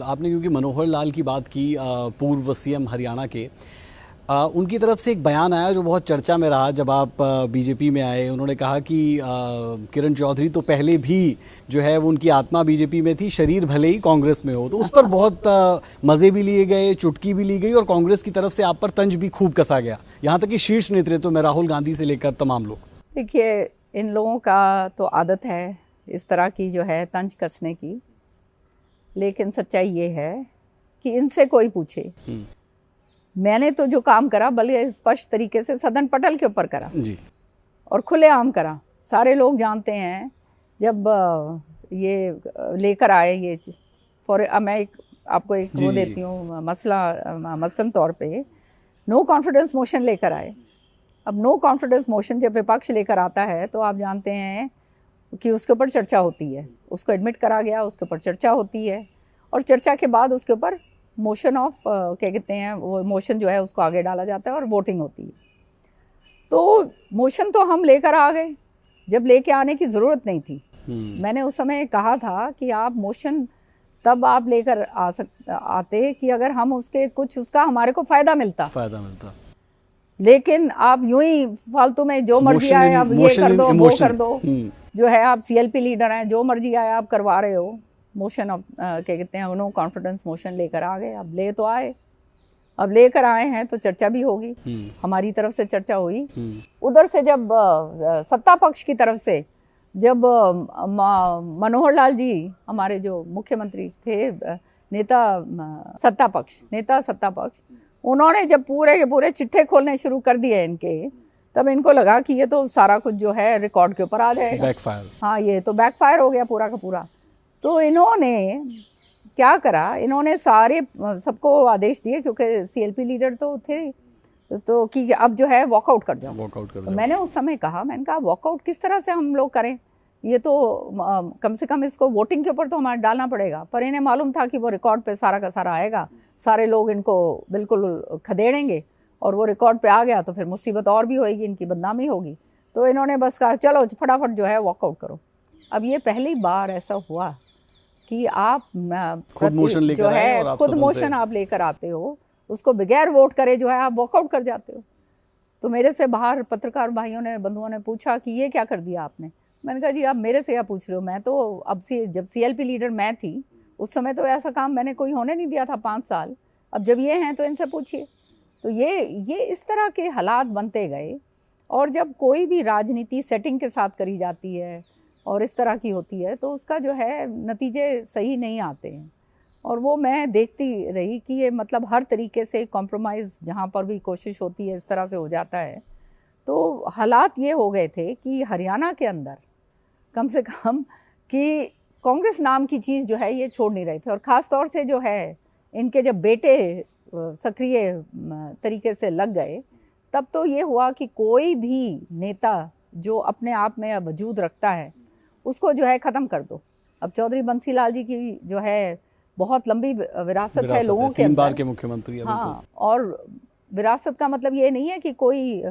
आपने क्योंकि मनोहर लाल की बात की, पूर्व सीएम हरियाणा के, उनकी तरफ से एक बयान आया जो बहुत चर्चा में रहा जब आप बीजेपी में आए। उन्होंने कहा कि किरण चौधरी तो पहले भी जो है वो उनकी आत्मा बीजेपी में थी, शरीर भले ही कांग्रेस में हो। तो उस पर बहुत मज़े भी लिए गए, चुटकी भी ली गई और कांग्रेस की तरफ से आप पर तंज भी खूब कसा गया, यहाँ तक कि शीर्ष नेतृत्व में राहुल गांधी से लेकर तमाम लोग। देखिए, इन लोगों का तो आदत है इस तरह की जो है तंज कसने की, लेकिन सच्चाई ये है कि इनसे कोई पूछे, मैंने तो जो काम करा बल्कि स्पष्ट तरीके से सदन पटल के ऊपर करा जी, और खुलेआम करा। सारे लोग जानते हैं जब ये लेकर आए ये मैं आपको एक वो देती हूँ मसलन तौर पे, नो कॉन्फिडेंस मोशन लेकर आए। अब नो कॉन्फिडेंस मोशन जब विपक्ष लेकर आता है तो आप जानते हैं कि उसके ऊपर चर्चा होती है, उसको एडमिट करा गया, उसके ऊपर चर्चा होती है और चर्चा के बाद उसके ऊपर मोशन ऑफ क्या कहते हैं, वो मोशन जो है उसको आगे डाला जाता है और वोटिंग होती है। तो मोशन तो हम लेकर आ गए जब लेके आने की ज़रूरत नहीं थी। मैंने उस समय कहा था कि आप मोशन तब आप लेकर आते कि अगर हम उसका हमारे को फ़ायदा मिलता। लेकिन आप यूं ही फालतू में जो मर्जी आए आप ये कर दो वो कर दो, जो है आप सीएलपी लीडर हैं, जो मर्जी आए आप करवा रहे हो। मोशन ऑफ क्या कहते हैं, नो कॉन्फिडेंस मोशन लेकर आ गए। अब ले तो आए, अब लेकर आए हैं तो चर्चा भी होगी, हमारी तरफ से चर्चा हुई। उधर से जब सत्ता पक्ष की तरफ से जब मनोहर लाल जी हमारे जो मुख्यमंत्री थे, नेता सत्ता पक्ष, उन्होंने जब पूरे के पूरे चिट्ठे खोलने शुरू कर दिए इनके, तब इनको लगा कि ये तो सारा कुछ जो है रिकॉर्ड के ऊपर आ जाएगा, बैकफायर। हाँ, ये तो बैकफायर हो गया पूरा का पूरा। तो इन्होंने क्या करा, इन्होंने सारे सबको आदेश दिए, क्योंकि सीएलपी लीडर तो थे, तो कि अब जो है वॉकआउट कर जाओ। तो मैंने उस समय कहा, मैंने कहा वॉकआउट किस तरह से हम लोग करें, ये तो कम से कम इसको वोटिंग के ऊपर तो हमारे डालना पड़ेगा। पर इन्हें मालूम था कि वो रिकॉर्ड पे सारा का सारा आएगा, सारे लोग इनको बिल्कुल खदेड़ेंगे और वो रिकॉर्ड पे आ गया तो फिर मुसीबत और भी होएगी, इनकी बदनामी होगी। तो इन्होंने बस कहा चलो फटाफट जो है वॉकआउट करो। अब ये पहली बार ऐसा हुआ कि आप खुद मोशन लेकर आए और आप खुद मोशन आप लेकर आते हो, उसको बगैर वोट करे जो है आप वॉकआउट कर जाते हो। तो मेरे से बाहर पत्रकार भाइयों ने, बंधुओं ने पूछा कि ये क्या कर दिया आपने। मैंने कहा जी आप मेरे से क्या पूछ रहे हो, मैं तो अब से जब सीएलपी लीडर मैं थी उस समय तो ऐसा काम मैंने कोई होने नहीं दिया था 5 साल। अब जब ये हैं तो इनसे पूछिए। तो ये इस तरह के हालात बनते गए, और जब कोई भी राजनीति सेटिंग के साथ करी जाती है और इस तरह की होती है तो उसका जो है नतीजे सही नहीं आते हैं। और वो मैं देखती रही कि ये मतलब हर तरीके से कॉम्प्रोमाइज़ जहाँ पर भी कोशिश होती है इस तरह से हो जाता है। तो हालात ये हो गए थे कि हरियाणा के अंदर कम से कम कि कांग्रेस नाम की चीज़ जो है ये छोड़ नहीं रहे थे। और ख़ास तौर से जो है इनके जब बेटे सक्रिय तरीके से लग गए, तब तो ये हुआ कि कोई भी नेता जो अपने आप में वजूद रखता है उसको जो है ख़त्म कर दो। अब चौधरी बंसी लाल जी की जो है बहुत लंबी विरासत है लोगों के 3 बार के मुख्यमंत्री। हाँ, और विरासत का मतलब ये नहीं है कि कोई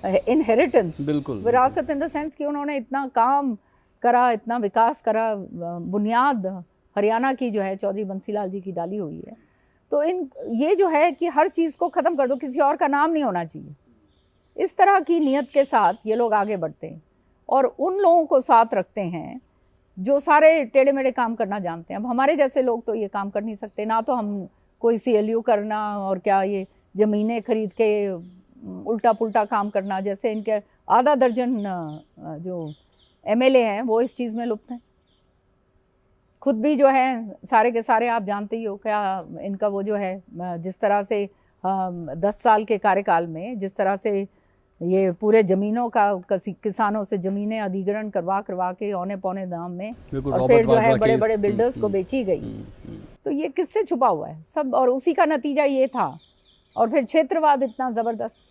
इनहेरिटेंस, बिल्कुल विरासत इन द सेंस कि उन्होंने इतना काम करा, इतना विकास करा, बुनियाद हरियाणा की जो है चौधरी बंसी लाल जी की डाली हुई है। तो ये जो है कि हर चीज़ को ख़त्म कर दो, किसी और का नाम नहीं होना चाहिए, इस तरह की नीयत के साथ ये लोग आगे बढ़ते हैं और उन लोगों को साथ रखते हैं जो सारे टेढ़े मेढ़े काम करना जानते हैं। अब हमारे जैसे लोग तो ये काम कर नहीं सकते, ना तो हम कोई CLU करना और क्या ये ज़मीनें खरीद के उल्टा पुल्टा काम करना, जैसे इनके आधा दर्जन जो MLA हैं वो इस चीज़ में लुप्त हैं। खुद भी जो है सारे के सारे आप जानते ही हो क्या इनका वो जो है जिस तरह से 10 साल के कार्यकाल में जिस तरह से ये पूरे ज़मीनों का किसानों से ज़मीनें अधिग्रहण करवा के औने पौने दाम में और फिर जो है बड़े बड़े बिल्डर्स को बेची गई। तो ये किससे छुपा हुआ है सब, और उसी का नतीजा ये था। और फिर क्षेत्रवाद इतना ज़बरदस्त